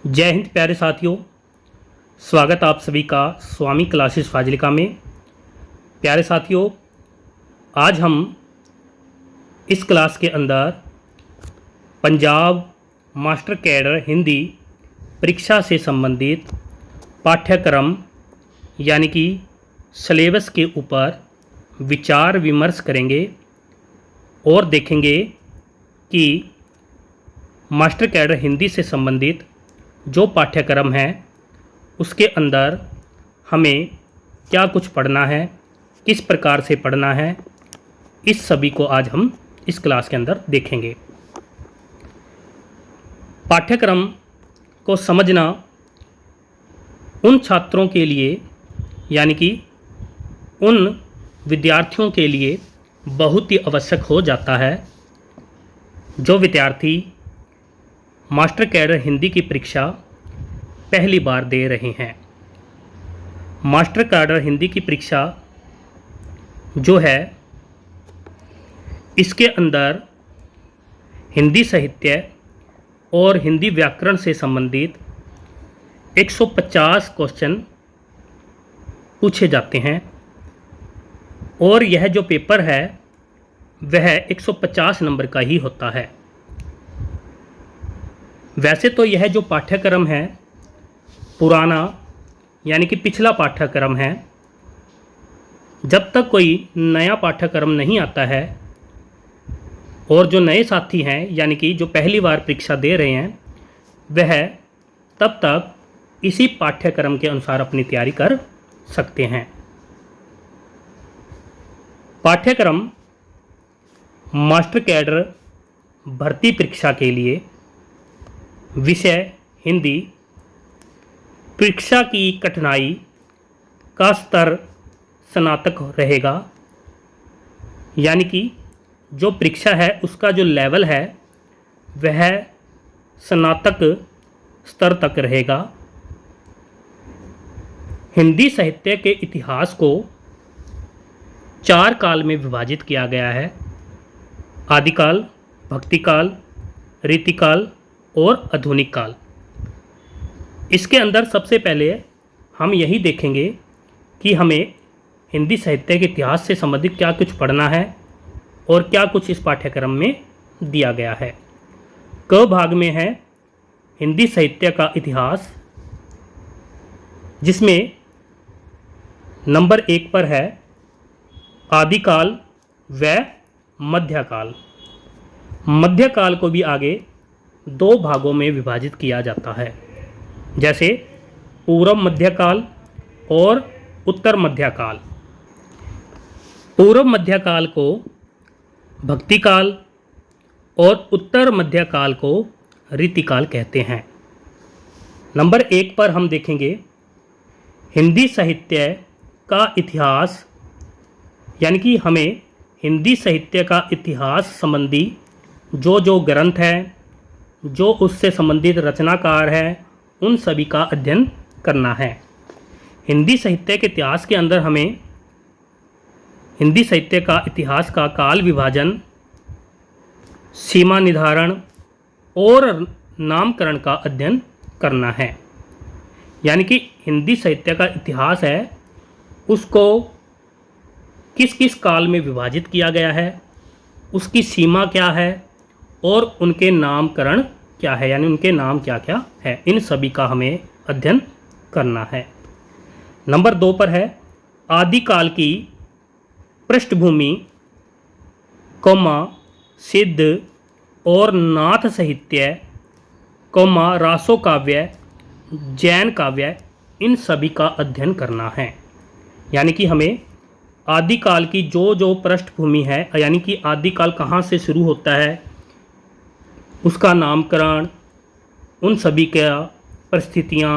जय हिंद प्यारे साथियों। स्वागत आप सभी का स्वामी क्लासेस फाजिलिका में। प्यारे साथियों, आज हम इस क्लास के अंदर पंजाब मास्टर कैडर हिंदी परीक्षा से संबंधित पाठ्यक्रम यानी कि सिलेबस के ऊपर विचार विमर्श करेंगे और देखेंगे कि मास्टर कैडर हिंदी से संबंधित जो पाठ्यक्रम है उसके अंदर हमें क्या कुछ पढ़ना है, किस प्रकार से पढ़ना है, इस सभी को आज हम इस क्लास के अंदर देखेंगे। पाठ्यक्रम को समझना उन छात्रों के लिए यानी कि उन विद्यार्थियों के लिए बहुत ही आवश्यक हो जाता है जो विद्यार्थी मास्टर कैडर हिंदी की परीक्षा पहली बार दे रहे हैं। मास्टर कैडर हिंदी की परीक्षा जो है, इसके अंदर हिंदी साहित्य और हिंदी व्याकरण से संबंधित 150 क्वेश्चन पूछे जाते हैं और यह जो पेपर है वह 150 नंबर का ही होता है। वैसे तो यह जो पाठ्यक्रम है पुराना यानी कि पिछला पाठ्यक्रम है। जब तक कोई नया पाठ्यक्रम नहीं आता है और जो नए साथी हैं यानी कि जो पहली बार परीक्षा दे रहे हैं वह तब तक इसी पाठ्यक्रम के अनुसार अपनी तैयारी कर सकते हैं। पाठ्यक्रम मास्टर कैडर भर्ती परीक्षा के लिए विषय हिंदी, परीक्षा की कठिनाई का स्तर स्नातक रहेगा यानी कि जो परीक्षा है उसका जो लेवल है वह स्नातक स्तर तक रहेगा। हिंदी साहित्य के इतिहास को 4 काल में विभाजित किया गया है: आदिकाल, भक्तिकाल, रीतिकाल और आधुनिक काल। इसके अंदर सबसे पहले हम यही देखेंगे कि हमें हिंदी साहित्य के इतिहास से संबंधित क्या कुछ पढ़ना है और क्या कुछ इस पाठ्यक्रम में दिया गया है। क भाग में है हिंदी साहित्य का इतिहास, जिसमें नंबर 1 पर है आदिकाल व मध्यकाल। मध्यकाल को भी आगे 2 भागों में विभाजित किया जाता है, जैसे पूर्व मध्यकाल और उत्तर मध्यकाल। पूर्व मध्यकाल को भक्तिकाल और उत्तर मध्यकाल को रीतिकाल कहते हैं। नंबर 1 पर हम देखेंगे हिंदी साहित्य का इतिहास, यानी कि हमें हिंदी साहित्य का इतिहास संबंधी जो ग्रंथ हैं, जो उससे संबंधित रचनाकार हैं, उन सभी का अध्ययन करना है। हिंदी साहित्य के इतिहास के अंदर हमें हिंदी साहित्य का इतिहास का काल विभाजन, सीमा निर्धारण और नामकरण का अध्ययन करना है। यानी कि हिंदी साहित्य का इतिहास है उसको किस किस काल में विभाजित किया गया है, उसकी सीमा क्या है और उनके नामकरण क्या है, यानी उनके नाम क्या क्या है, इन सभी का हमें अध्ययन करना है। नंबर 2 पर है आदिकाल की पृष्ठभूमि, सिद्ध और नाथ साहित्य, रासो काव्य, जैन काव्य, इन सभी का अध्ययन करना है। यानी कि हमें आदिकाल की जो पृष्ठभूमि है, यानी कि आदिकाल कहाँ से शुरू होता है, उसका नामकरण, उन सभी का परिस्थितियाँ,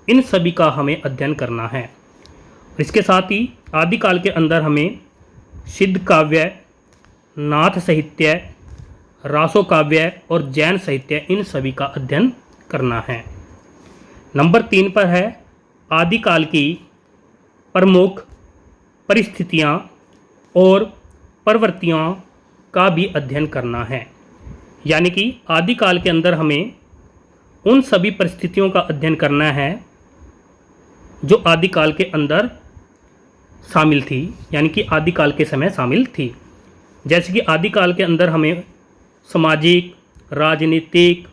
इन सभी का हमें अध्ययन करना है। इसके साथ ही आदिकाल के अंदर हमें सिद्ध काव्य, नाथ साहित्य, रासो काव्य और जैन साहित्य, इन सभी का अध्ययन करना है। नंबर 3 पर है आदिकाल की प्रमुख परिस्थितियाँ और प्रवृत्तियों का भी अध्ययन करना है। यानी कि आदिकाल के अंदर हमें उन सभी परिस्थितियों का अध्ययन करना है जो आदिकाल के अंदर शामिल थी, यानी कि आदिकाल के समय शामिल थी। जैसे कि आदिकाल के अंदर हमें सामाजिक, राजनीतिक,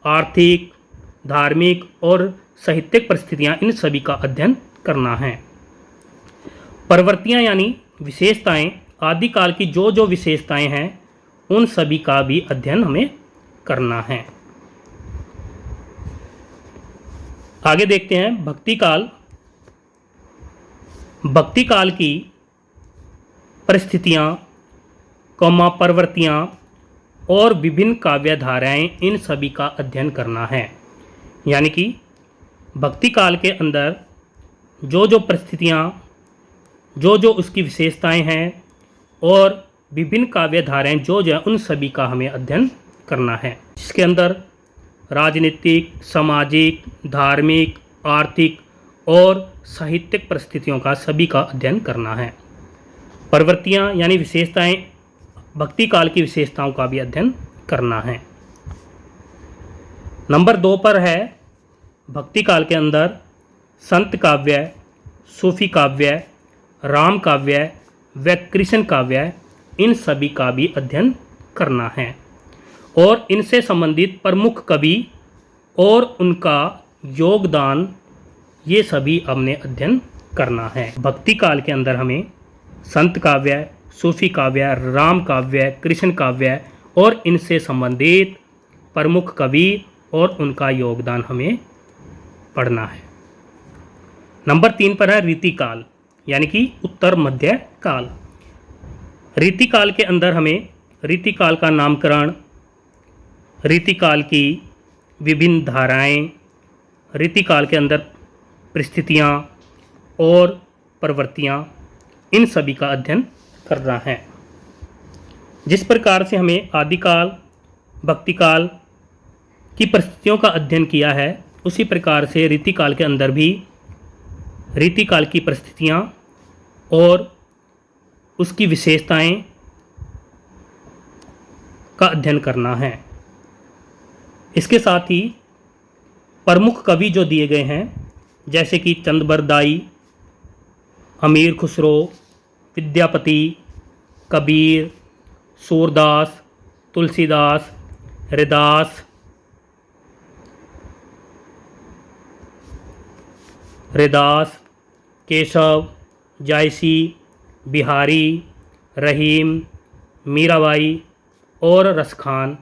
आर्थिक, धार्मिक और साहित्यिक परिस्थितियां, इन सभी का अध्ययन करना है। प्रवृत्तियां यानी विशेषताएं, आदिकाल की जो जो विशेषताएं हैं उन सभी का भी अध्ययन हमें करना है। आगे देखते हैं भक्ति काल। भक्ति काल की परिस्थितियां, प्रवृत्तियां और विभिन्न काव्य धाराएं, इन सभी का अध्ययन करना है। यानी कि भक्ति काल के अंदर जो जो परिस्थितियां, जो जो उसकी विशेषताएं हैं और विभिन्न काव्य धाराएं जो जो उन सभी का हमें अध्ययन करना है। इसके अंदर राजनीतिक, सामाजिक, धार्मिक, आर्थिक और साहित्यिक परिस्थितियों का सभी का अध्ययन करना है। प्रवृत्तियां यानी विशेषताएं, भक्ति काल की विशेषताओं का भी अध्ययन करना है। नंबर 2 पर है भक्ति काल के अंदर संत काव्य, सूफी काव्य, राम काव्य व कृष्ण काव्य, इन सभी का भी अध्ययन करना है और इनसे संबंधित प्रमुख कवि और उनका योगदान, ये सभी हमने अध्ययन करना है। भक्ति काल के अंदर हमें संत काव्य, सूफी काव्य, राम काव्य, कृष्ण काव्य और इनसे संबंधित प्रमुख कवि और उनका योगदान हमें पढ़ना है। नंबर 3 पर है रीतिकाल, यानी कि उत्तर मध्य काल। रीतिकाल के अंदर हमें रीतिकाल का नामकरण, रीतिकाल की विभिन्न धाराएं, रीतिकाल के अंदर परिस्थितियां और प्रवृत्तियां, इन सभी का अध्ययन करना है। जिस प्रकार से हमें आदिकाल, भक्तिकाल की परिस्थितियों का अध्ययन किया है, उसी प्रकार से रीतिकाल के अंदर भी रीतिकाल की परिस्थितियां और उसकी विशेषताएं का अध्ययन करना है। इसके साथ ही प्रमुख कवि जो दिए गए हैं, जैसे कि चंद्रबरदाई, अमीर खुसरो, विद्यापति, कबीर, सूरदास, तुलसीदास, रैदास, केशव, जायसी, बिहारी, रहीम, मीराबाई और रसखान,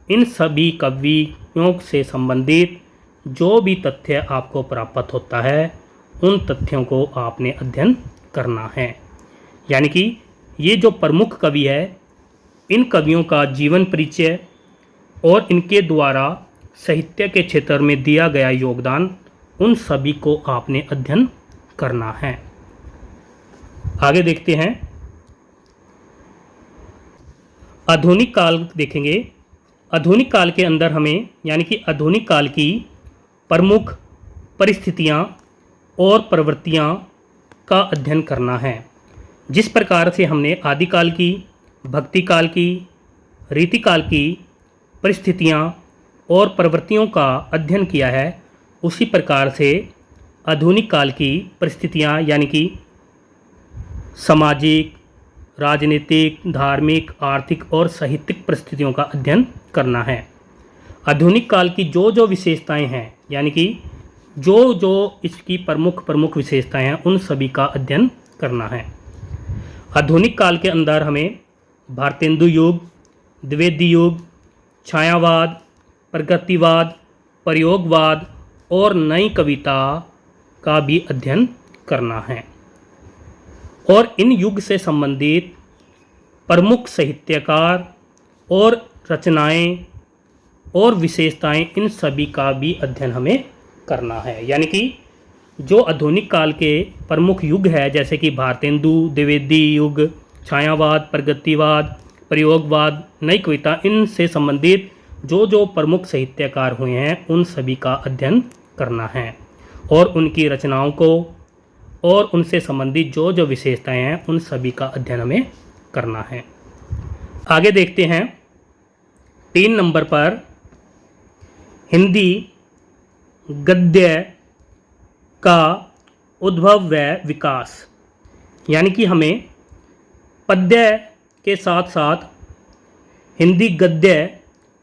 इन सभी कवियों से संबंधित जो भी तथ्य आपको प्राप्त होता है, उन तथ्यों को आपने अध्ययन करना है। यानी कि ये जो प्रमुख कवि है, इन कवियों का जीवन परिचय और इनके द्वारा साहित्य के क्षेत्र में दिया गया योगदान, उन सभी को आपने अध्ययन करना है। आगे देखते हैं आधुनिक काल देखेंगे। आधुनिक काल के अंदर हमें, यानी कि आधुनिक काल की प्रमुख परिस्थितियां और प्रवृत्तियां का अध्ययन करना है। जिस प्रकार से हमने आदिकाल की, भक्ति काल की, रीतिकाल की परिस्थितियां और प्रवृत्तियों का अध्ययन किया है, उसी प्रकार से आधुनिक काल की परिस्थितियां, यानी कि सामाजिक, राजनीतिक, धार्मिक, आर्थिक और साहित्यिक परिस्थितियों का अध्ययन करना है। आधुनिक काल की जो जो विशेषताएं हैं, यानी कि जो जो इसकी प्रमुख विशेषताएं हैं, उन सभी का अध्ययन करना है। आधुनिक काल के अंदर हमें भारतेंदु युग, द्विवेदी युग, छायावाद, प्रगतिवाद, प्रयोगवाद और नई कविता का भी अध्ययन करना है और इन युग से संबंधित प्रमुख साहित्यकार और रचनाएं और विशेषताएं, इन सभी का भी अध्ययन हमें करना है। यानी कि जो आधुनिक काल के प्रमुख युग है, जैसे कि भारतेंदु, द्विवेदी युग, छायावाद, प्रगतिवाद, प्रयोगवाद, नई कविता, इनसे संबंधित जो जो प्रमुख साहित्यकार हुए हैं, उन सभी का अध्ययन करना है और उनकी रचनाओं को और उनसे संबंधित जो जो विशेषताएं हैं, उन सभी का अध्ययन हमें करना है। आगे देखते हैं 3 नंबर पर हिंदी गद्य का उद्भव व विकास, यानी कि हमें पद्य के साथ साथ हिंदी गद्य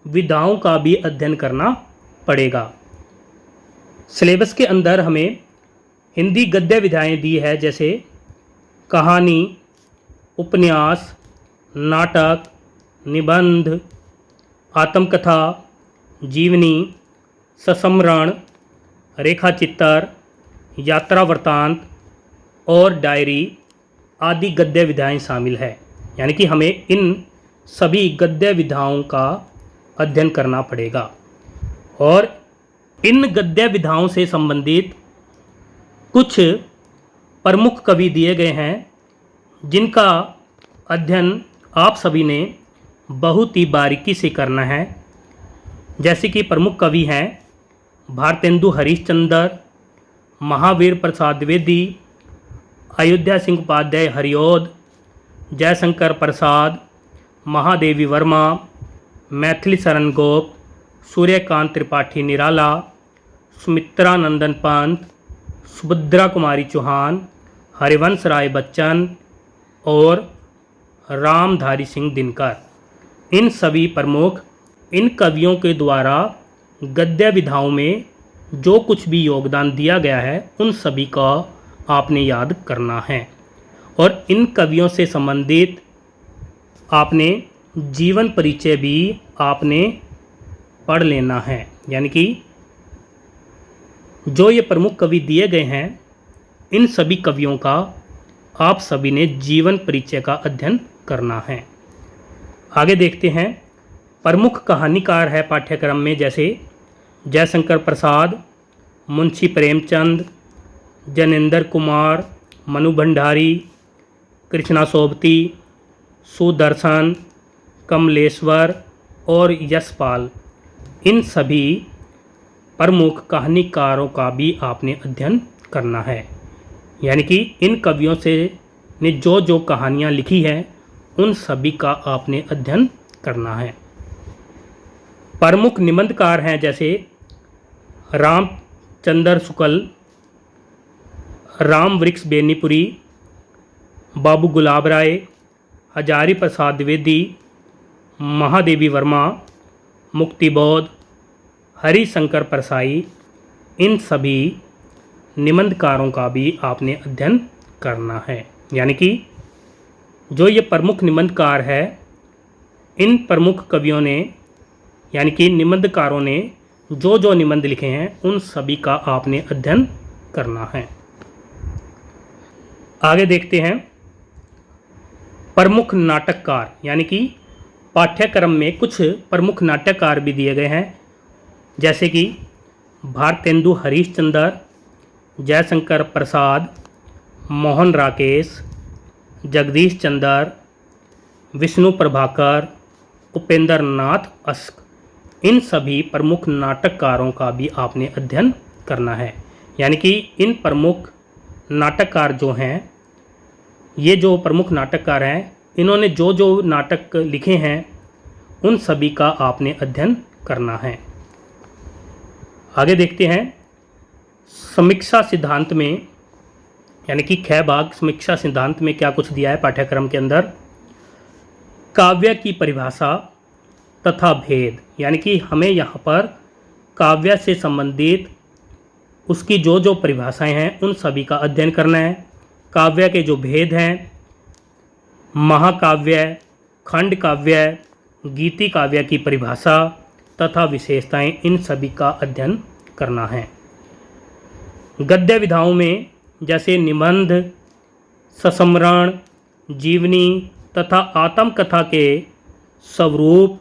विधाओं का भी अध्ययन करना पड़ेगा। सिलेबस के अंदर हमें हिंदी गद्य विधाएं दी है, जैसे कहानी, उपन्यास, नाटक, निबंध, आत्मकथा, जीवनी, सस्मरण, रेखाचित्र, यात्रा वृत्तांत और डायरी आदि गद्य विधाएं शामिल है। यानी कि हमें इन सभी गद्य विधाओं का अध्ययन करना पड़ेगा और इन गद्य विधाओं से संबंधित कुछ प्रमुख कवि दिए गए हैं जिनका अध्ययन आप सभी ने बहुत ही बारीकी से करना है। जैसे कि प्रमुख कवि हैं भारतेंदु हरीशचंद्र, महावीर प्रसाद द्विवेदी, अयोध्या सिंह उपाध्याय हरिऔध, जयशंकर प्रसाद, महादेवी वर्मा, मैथिली शरण गोप, सूर्यकांत त्रिपाठी निराला, सुमित्रा नंदन पंत, सुभद्रा कुमारी चौहान, हरिवंश राय बच्चन और रामधारी सिंह दिनकर। इन सभी प्रमुख इन कवियों के द्वारा गद्य विधाओं में जो कुछ भी योगदान दिया गया है उन सभी का आपने याद करना है और इन कवियों से संबंधित आपने जीवन परिचय भी आपने पढ़ लेना है। यानी कि जो ये प्रमुख कवि दिए गए हैं इन सभी कवियों का आप सभी ने जीवन परिचय का अध्ययन करना है। आगे देखते हैं, प्रमुख कहानीकार है पाठ्यक्रम में, जैसे जयशंकर प्रसाद, मुंशी प्रेमचंद, जनेंद्र कुमार, मनु भंडारी, कृष्णा सोबती, सुदर्शन, कमलेश्वर और यशपाल। इन सभी प्रमुख कहानीकारों का भी आपने अध्ययन करना है। यानी कि इन कवियों से ने जो जो कहानियाँ लिखी हैं उन सभी का आपने अध्ययन करना है। प्रमुख निबंधकार हैं जैसे रामचंद्र शुक्ल, राम वृक्ष बेनीपुरी, बाबू गुलाब राय, हजारी प्रसाद द्विवेदी, महादेवी वर्मा, मुक्तिबोध, हरिशंकर परसाई। इन सभी निबंधकारों का भी आपने अध्ययन करना है। यानी कि जो ये प्रमुख निबंधकार है इन प्रमुख कवियों ने यानी कि निबंधकारों ने जो जो निबंध लिखे हैं उन सभी का आपने अध्ययन करना है। आगे देखते हैं, प्रमुख नाटककार, यानी कि पाठ्यक्रम में कुछ प्रमुख नाटककार भी दिए गए हैं, जैसे कि भारतेंदु हरीशचंद्र, जयशंकर प्रसाद, मोहन राकेश, जगदीश चंद्र, विष्णु प्रभाकर, उपेंद्र नाथ अस्क। इन सभी प्रमुख नाटककारों का भी आपने अध्ययन करना है। यानी कि इन प्रमुख नाटककार जो हैं, ये जो प्रमुख नाटककार हैं इन्होंने जो जो नाटक लिखे हैं उन सभी का आपने अध्ययन करना है। आगे देखते हैं, समीक्षा सिद्धांत में यानी कि ख भाग समीक्षा सिद्धांत में क्या कुछ दिया है पाठ्यक्रम के अंदर। काव्य की परिभाषा तथा भेद, यानी कि हमें यहाँ पर काव्य से संबंधित उसकी जो जो परिभाषाएं हैं उन सभी का अध्ययन करना है। काव्य के जो भेद हैं, महाकाव्य, खंड काव्य, गीति काव्य की परिभाषा तथा विशेषताएं, इन सभी का अध्ययन करना है। गद्य विधाओं में जैसे निबंध, सस्मरण, जीवनी तथा आत्मकथा के स्वरूप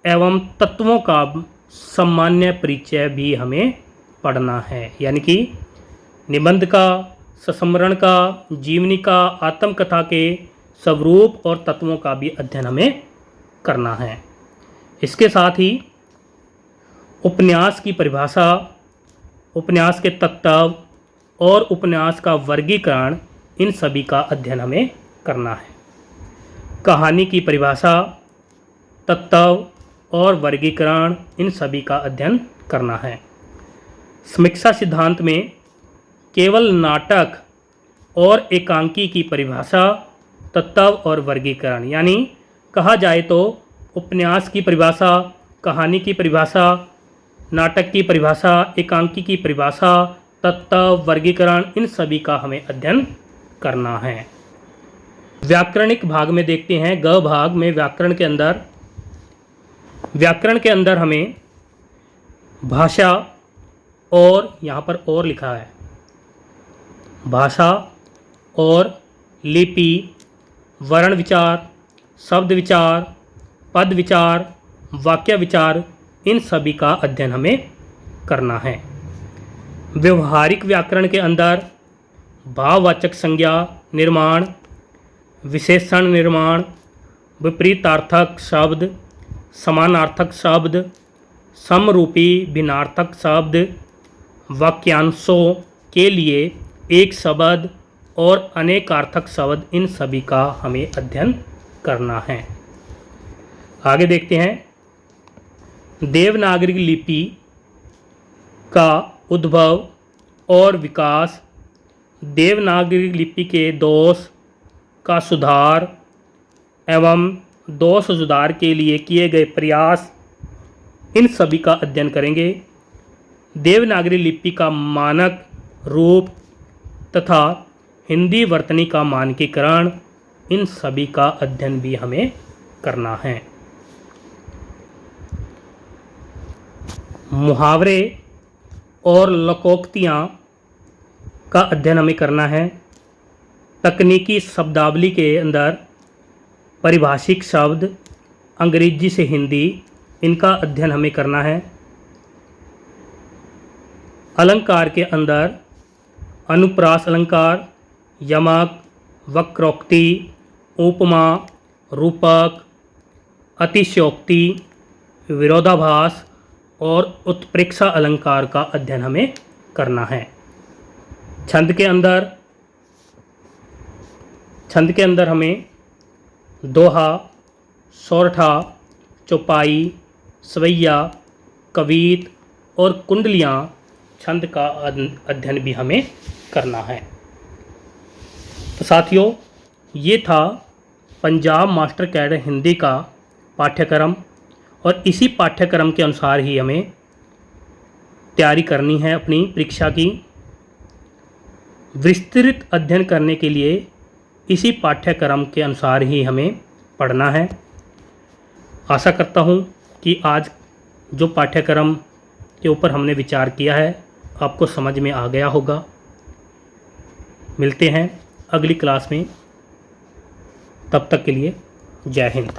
एवं तत्वों का सामान्य परिचय भी हमें पढ़ना है। यानी कि निबंध का, सस्मरण का, जीवनी का, आत्मकथा के स्वरूप और तत्वों का भी अध्ययन हमें करना है। इसके साथ ही उपन्यास की परिभाषा, उपन्यास के तत्व और उपन्यास का वर्गीकरण, इन सभी का अध्ययन हमें करना है। कहानी की परिभाषा, तत्व और वर्गीकरण, इन सभी का अध्ययन करना है। समीक्षा सिद्धांत में केवल नाटक और एकांकी की परिभाषा, तत्व और वर्गीकरण, यानी कहा जाए तो उपन्यास की परिभाषा, कहानी की परिभाषा, नाटक की परिभाषा, एकांकी की परिभाषा, तत्व, वर्गीकरण, इन सभी का हमें अध्ययन करना है। व्याकरणिक भाग में देखते हैं। ग भाग में व्याकरण के अंदर हमें भाषा और, यहाँ पर और लिखा है, भाषा और लिपि, वर्ण विचार, शब्द विचार, पद विचार, वाक्य विचार, इन सभी का अध्ययन हमें करना है। व्यवहारिक व्याकरण के अंदर भाववाचक संज्ञा निर्माण, विशेषण निर्माण, विपरीतार्थक शब्द, समानार्थक शब्द, समरूपी भिन्नार्थक शब्द, वाक्यांशों के लिए एक शब्द और अनेकार्थक शब्द, इन सभी का हमें अध्ययन करना है। आगे देखते हैं। देवनागरी लिपि का उद्भव और विकास, देवनागरी लिपि के दोष का सुधार एवं दोष सुधार के लिए किए गए प्रयास, इन सभी का अध्ययन करेंगे। देवनागरी लिपि का मानक रूप तथा हिंदी वर्तनी का मानकीकरण, इन सभी का अध्ययन भी हमें करना है। मुहावरे और लोकोक्तियाँ का अध्ययन हमें करना है। तकनीकी शब्दावली के अंदर पारिभाषिक शब्द, अंग्रेजी से हिंदी, इनका अध्ययन हमें करना है। अलंकार के अंदर अनुप्रास अलंकार, यमक, वक्रोक्ति, उपमा, रूपक, अतिशयोक्ति, विरोधाभास और उत्प्रेक्षा अलंकार का अध्ययन हमें करना है। छंद के अंदर हमें दोहा, सोरठा, चौपाई, सवैया, कवित और कुंडलियाँ, छंद का अध्ययन भी हमें करना है। तो साथियों, ये था पंजाब मास्टर कैडर हिंदी का पाठ्यक्रम, और इसी पाठ्यक्रम के अनुसार ही हमें तैयारी करनी है अपनी परीक्षा की। विस्तृत अध्ययन करने के लिए इसी पाठ्यक्रम के अनुसार ही हमें पढ़ना है। आशा करता हूँ कि आज जो पाठ्यक्रम के ऊपर हमने विचार किया है आपको समझ में आ गया होगा। मिलते हैं अगली क्लास में, तब तक के लिए जय हिंद।